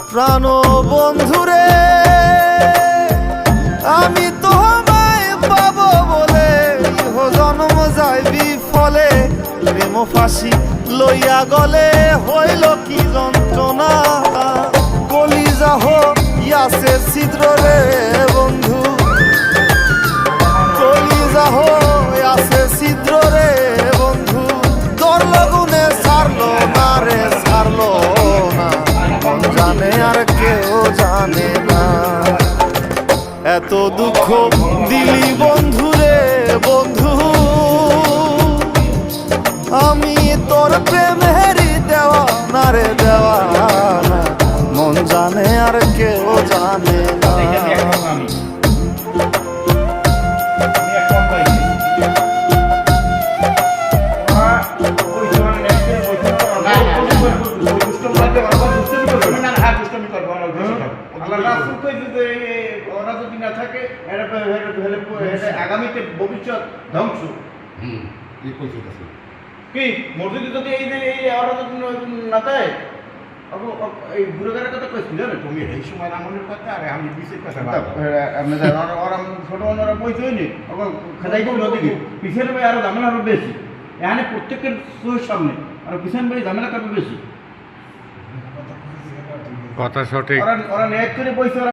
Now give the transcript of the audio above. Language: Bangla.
প্রাণ বন্ধুরে আমি তোমায় পাবো বলে ইহ জন্ম যায় বিফলে প্রেম ফাঁসি লইয়া গলে হইল কি যন্ত্রণা কলিজা হইয়াছে ছিদ্র রে বন্ধু কলিজা হইয়াছে ছিদ্র রে বন্ধু তোর লগুনে ছাড়লো না রে ছাড়লো না জানে আর কেউ জানে না এত দুঃখ দিলি বন্ধু রে বন্ধু আমি তোর প্রেমেরই দেওয়া না রে দেওয়া না মন জানে আর কেউ জানে না আগামীতে ভবিষ্যৎ ধ্বংস কি মসজিদে যদি এই ওরা যদি না দেয় এই বুড়োগারের কথা কইছিল না তুমি এই সময় আমলের কথা আর আমি বিশেষ কথা ওরা ছোট ওরা পয়সা হয়নি খাদাই করে নদীকে পিছনে ভাই আরো ঝামেলা আরো বেশি এখানে প্রত্যেকের চোখের সামনে আর পিছনে ভাই ঝামেলা করবে বেশি কথা সঠিক ওরা নেট করে পয়সা